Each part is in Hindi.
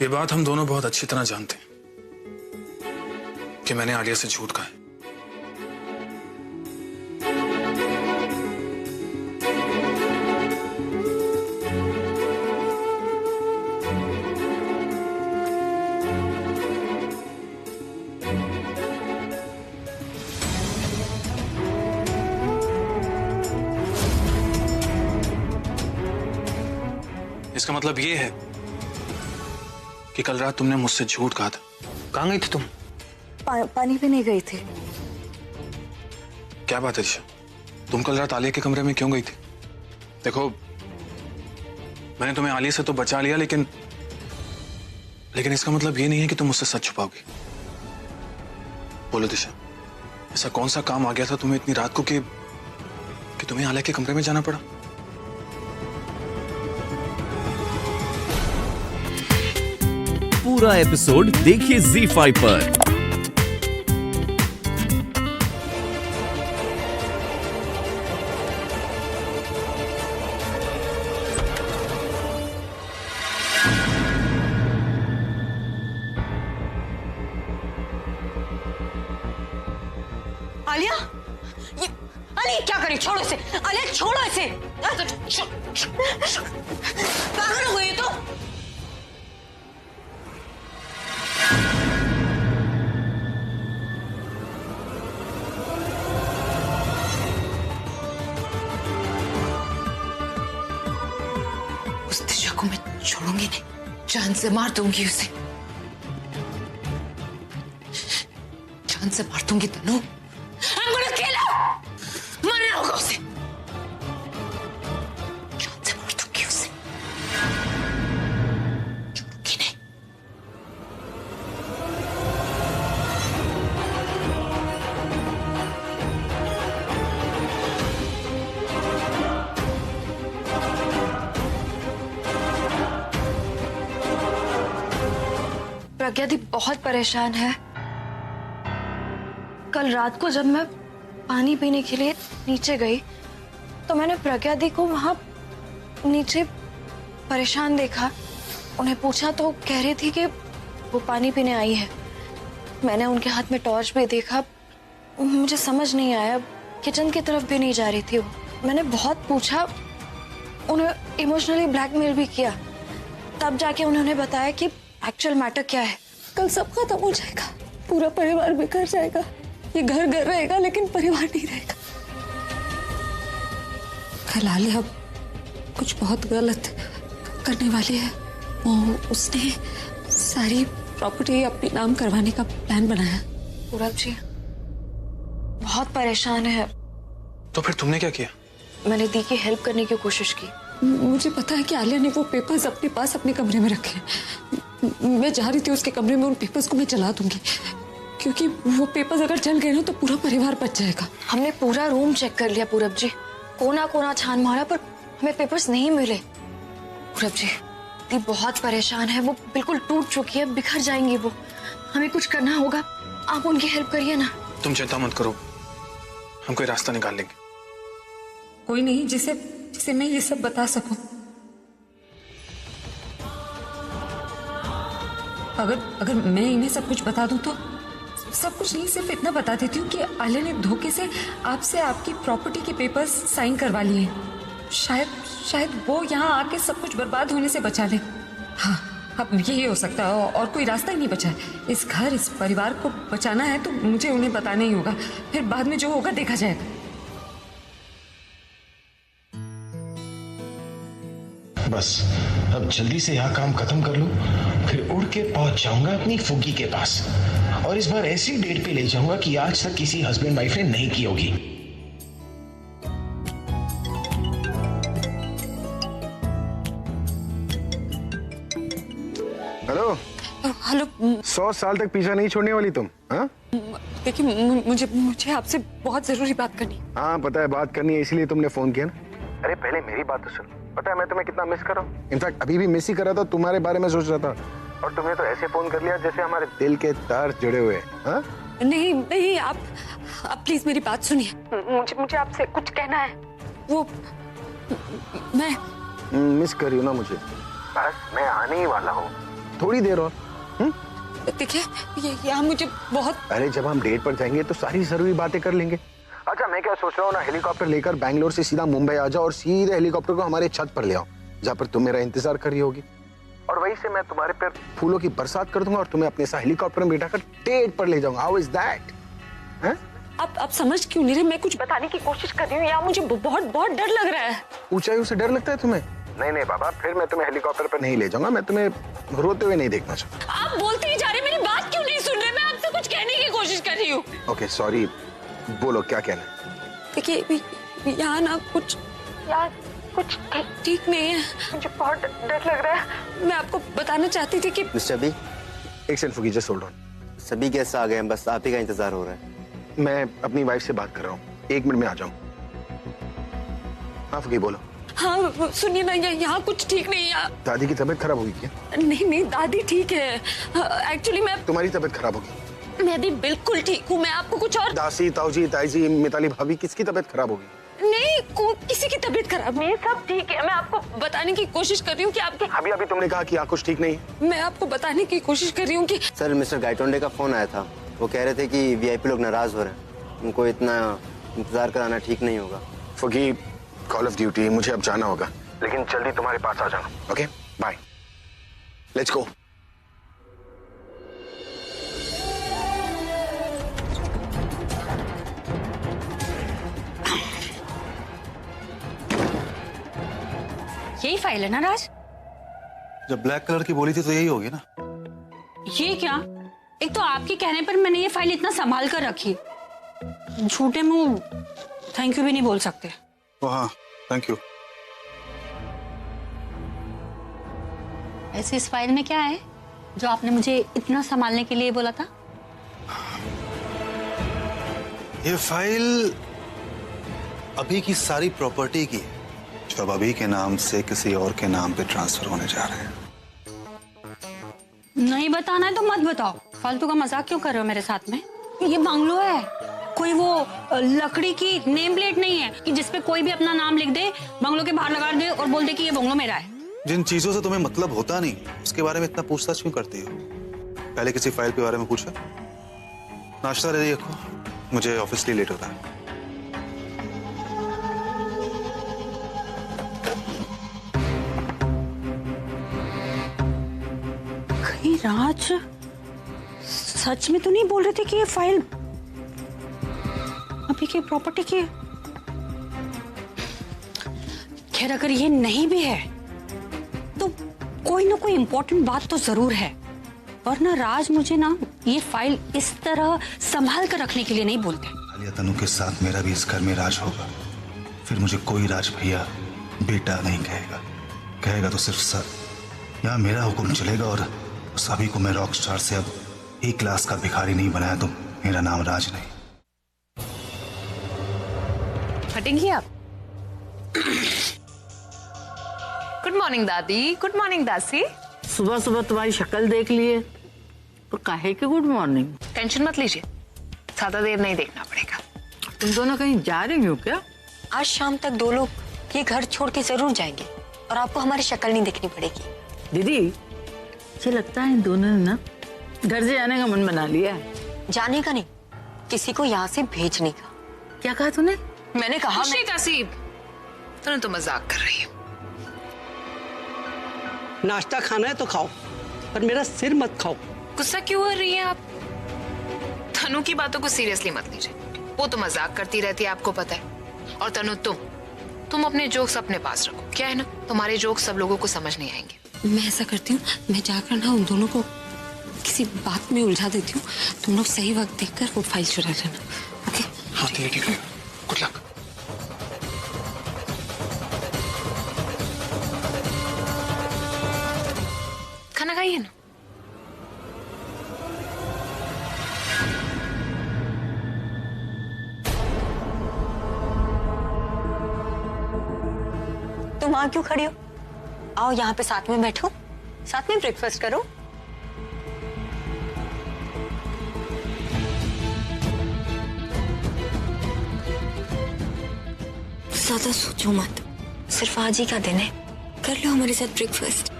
ये बात हम दोनों बहुत अच्छी तरह जानते हैं कि मैंने आलिया से झूठ कहा है। इसका मतलब ये है कि कल रात तुमने मुझसे झूठ कहा था। कहाँ गई थी तुम? पानी भी नहीं गई थी। क्या बात है दिशा, तुम कल रात आलिया के कमरे में क्यों गई थी? देखो, मैंने तुम्हें आलिया से तो बचा लिया, लेकिन इसका मतलब ये नहीं है कि तुम मुझसे सच छुपाओगी। बोलो दिशा, ऐसा कौन सा काम आ गया था तुम्हें इतनी रात को कि तुम्हें आलिया के कमरे में जाना पड़ा? पूरा एपिसोड देखिए ZEE5 पर। आलिया, ये आलिया क्या करी? छोड़ो इसे। आलिया छोड़ो इसे। पागल हो गई तो? उस दिशा को मैं छोड़ूंगी नहीं, जान से मार दूंगी उसे, जान से मार दूंगी तनु। I'm gonna kill her! मरना होगा उसे, जान से मार दूंगी उसे, छोड़ूंगी नहीं। प्रज्ञा दी बहुत परेशान है। कल रात को जब मैं पानी पीने के लिए नीचे गई तो मैंने प्रज्ञा दी को वहां नीचे परेशान देखा। उन्हें पूछा तो कह रही थी कि वो पानी पीने आई है। मैंने उनके हाथ में टॉर्च भी देखा, मुझे समझ नहीं आया। किचन की तरफ भी नहीं जा रही थी वो। मैंने बहुत पूछा, उन्हें इमोशनली ब्लैकमेल भी किया, तब जाके उन्होंने बताया कि एक्चुअल मैटर क्या है। कल सब खत्म हो जाएगा, पूरा परिवार बिखर जाएगा। ये घर घर रहेगा लेकिन परिवार नहीं रहेगा। कल आलिया कुछ बहुत गलत करने वाली है। उसने सारी प्रॉपर्टी अपने नाम करवाने का प्लान बनाया। पूरब जी बहुत परेशान है। तो फिर तुमने क्या किया? मैंने दी की हेल्प करने की कोशिश की। मुझे पता है कि आलिया ने वो पेपर्स अपने पास अपने कमरे में रखे हैं। मैं जा रही थी उसके कमरे में, उन पेपर्स को मैं जला दूंगी, क्योंकि वो पेपर्स अगर जल गए ना तो पूरा परिवार बच जाएगा। हमने पूरा रूम चेक कर लिया पूरब जी, कोना कोना छान मारा, पर हमें पेपर्स नहीं मिले। पूरब जी दी बहुत परेशान है, वो बिल्कुल टूट चुकी है, बिखर जाएंगी वो। हमें कुछ करना होगा, आप उनकी हेल्प करिए ना। तुम चिंता मत करो, हम कोई रास्ता निकाल लेंगे। कोई नहीं जिसे मैं ये सब बता सकूं। अगर मैं इन्हें सब कुछ बता दूं तो सब कुछ नहीं, सिर्फ इतना बता देती हूँ कि आलिया ने धोखे से आपसे आपकी प्रॉपर्टी के पेपर्स साइन करवा लिए। शायद वो यहाँ आके सब कुछ बर्बाद होने से बचा ले। हाँ, अब यही हो सकता है और कोई रास्ता ही नहीं बचा है। इस घर, इस परिवार को बचाना है तो मुझे उन्हें बताना ही होगा, फिर बाद में जो होगा देखा जाएगा। बस अब जल्दी से यहाँ काम खत्म कर लूं, फिर उड़ के पहुंच जाऊंगा अपनी फुग्गी के पास, और इस बार ऐसी डेट पे ले जाऊंगा कि आज तक किसी हस्बैंड वाइफ ने नहीं की होगी। Hello hello. 100 साल तक पीछा नहीं छोड़ने वाली तुम? हाँ देखिए, मुझे आपसे बहुत जरूरी बात करनी है। हाँ पता है बात करनी है, इसलिए तुमने फोन किया ना। अरे पहले मेरी बात तो सुन। पता है मैं तुम्हें कितना मिस कर रहा हूँ। इनफैक्ट अभी भी मिस ही कर रहा था, तुम्हारे बारे में सोच रहा था, और तुमने तो ऐसे फोन कर लिया जैसे हमारे दिल के तार जुड़े हुए हैं। हाँ नहीं, आप प्लीज मेरी बात सुनिए। मुझे आपसे कुछ कहना है। वो मैं मिस कर रही हूँ ना मुझे? बस मैं आने ही वाला हूँ, थोड़ी देर और। देखिए यहाँ मुझे बहुत। अरे जब हम डेट पर जाएंगे तो सारी जरूरी बातें कर लेंगे। अच्छा मैं क्या सोच रहा हूँ ना, हेलीकॉप्टर लेकर बैंगलोर से सीधा मुंबई आ जाओ और सीधे हेलीकॉप्टर को हमारे छत पर ले आओ, जहाँ पर तुम मेरा इंतजार कर रही होगी, और वहीं से मैं तुम्हारे पर फूलों की बरसात कर दूंगा और तुम्हें अपने साथ हेलीकॉप्टर में बिठाकर डेट पर ले जाऊंगा। How is that? आप समझ क्यों नहीं रहे? मैं कुछ बताने की कोशिश कर रही हूँ, यहाँ मुझे बहुत बहुत डर लग रहा है। ऊंचाइयों से डर लगता है तुम्हें? नहीं नहीं बाबा, फिर मैं तुम्हें हेलीकॉप्टर पर नहीं ले जाऊंगा, मैं तुम्हें रोते हुए नहीं देखना चाहता। आप बोलते ही जा रहे, मेरी बात क्यों नहीं सुन रहे? मैं आपसे कुछ कहने की कोशिश कर रही हूँ। ओके सॉरी, बोलो क्या कहना है। देखिए यहाँ ना कुछ ठीक नहीं है, मुझे बहुत डर लग रहा है। मैं आपको बताना चाहती थी कि मिस्टर बी, एक सेकंड फुगी, जस्ट होल्ड ऑन। सभी गेस्ट आ गए हैं, बस आप ही का इंतजार हो रहा है। मैं अपनी वाइफ से बात कर रहा हूँ, 1 मिनट में आ जाऊँ। हाँ फुगी बोलो। हाँ सुनिए ना, यहाँ कुछ ठीक नहीं है। दादी की तबीयत खराब होगी क्या? नहीं दादी ठीक है। एक्चुअली मैं तुम्हारी तबीयत खराब होगी? मैं भी बिल्कुल ठीक हूँ। मैं आपको कुछ और। दासी, ताऊजी, ताईजी, मिताली भाभी, किसकी तबीयत खराब होगी? नहीं किसी की तबीयत खराब नहीं है, सब ठीक है। मैं आपको बताने की कोशिश कर रही हूँ कि आपके अभी तुमने कहा कि कुछ ठीक नहीं है। मैं आपको बताने की कोशिश कर रही हूँ कि सर मिस्टर गाइटोंडे का फोन आया था, वो कह रहे थे कि वीआईपी लोग नाराज हो रहे हैं, उनको इतना इंतजार कराना ठीक नहीं होगा। फुगी, कॉल ऑफ ड्यूटी, मुझे अब जाना होगा, लेकिन जल्दी तुम्हारे पास आ जाना। Okay bye, let's go. यही फाइल है ना राज? जब ब्लैक कलर की बोली थी तो यही होगी ना। ये क्या? एक तो आपके कहने पर मैंने ये फाइल इतना संभाल कर रखी, झूठे मुंह थैंक यू भी नहीं बोल सकते। हाँ थैंक यू। ऐसे इस फाइल में क्या है जो आपने मुझे इतना संभालने के लिए बोला था? ये फाइल अभी की सारी प्रॉपर्टी की है, जो अब अभी के नाम से किसी और के नाम पे ट्रांसफर होने जा रहे हैं। नहीं बताना है तो मत बताओ, फालतू का मजाक क्यों कर रहे हो मेरे साथ में? ये बंगलो है, कोई वो लकड़ी की नेम प्लेट नहीं है कि जिसपे कोई भी अपना नाम लिख दे, बंगलो के बाहर लगा दे और बोल दे कि ये बंगलो मेरा है। जिन चीजों से तुम्हें मतलब होता नहीं, उसके बारे में इतना पूछताछ क्यों करती हो? पहले किसी फाइल के बारे में पूछा? नाश्ता रेडी रखो, मुझे ऑफिस के लिए लेट होता है। कहीं राज सच में तो नहीं बोल रहे थे कि ये फाइल अभी की प्रॉपर्टी की है? खैर अगर ये नहीं भी है तो कोई ना कोई इंपॉर्टेंट बात तो जरूर है, वरना राज मुझे ना ये फाइल इस तरह संभाल कर रखने के लिए नहीं बोलते। आलिया तनु के साथ मेरा भी इस घर में राज होगा, फिर मुझे कोई राज भैया बेटा नहीं कहेगा, कहेगा तो सिर्फ सर। यहाँ मेरा हुक्म चलेगा और सभी को मैं रॉक स्टार से अब एक क्लास का भिखारी नहीं बनाया तो मेरा नाम राज नहीं। हटेंगी आप? गुड मॉर्निंग दादी। गुड मॉर्निंग दासी। सुबह सुबह तुम्हारी शक्ल देख लिए तो काहे के गुड मॉर्निंग? टेंशन मत लीजिए, ज्यादा देर नहीं देखना पड़ेगा। तुम दोनों कहीं जा रही हो क्या? आज शाम तक 2 लोग ये घर छोड़ के जरूर जाएंगे और आपको हमारी शक्ल नहीं देखनी पड़ेगी। दीदी मुझे लगता है इन दोनों ने ना घर से जाने का मन बना लिया है। जाने का नहीं, किसी को यहाँ से भेजने का। क्या कहा तूने? मैंने कहा तासीब, तूने तो मजाक कर रही है। नाश्ता खाना है तो खाओ, पर मेरा सिर मत खाओ। गुस्सा क्यों हो रही है आप? तनु की बातों को सीरियसली मत लीजिए, वो तो मजाक करती रहती है, आपको पता है। और तनु तुम अपने जोक्स अपने पास रखो। क्या है ना, तुम्हारे जोक्स सब लोगों को समझ नहीं आएंगे। मैं ऐसा करती हूँ, मैं जाकर ना उन दोनों को किसी बात में उलझा देती हूँ, तुम लोग सही वक्त देखकर वो फाइल चुरा लेना। ओके? हाँ ठीक है, गुड लक। खाना खाइए ना। तुम वहां क्यों खड़ी हो? आओ यहाँ पे साथ में बैठो, साथ में ब्रेकफास्ट करो। ज्यादा सोचो मत, सिर्फ आज ही का दिन है, कर लो हमारे साथ ब्रेकफास्ट।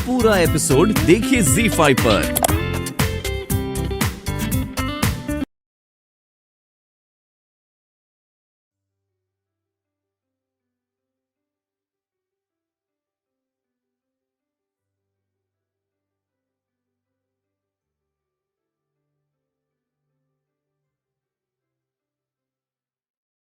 पूरा एपिसोड देखिए ZEE5 पर।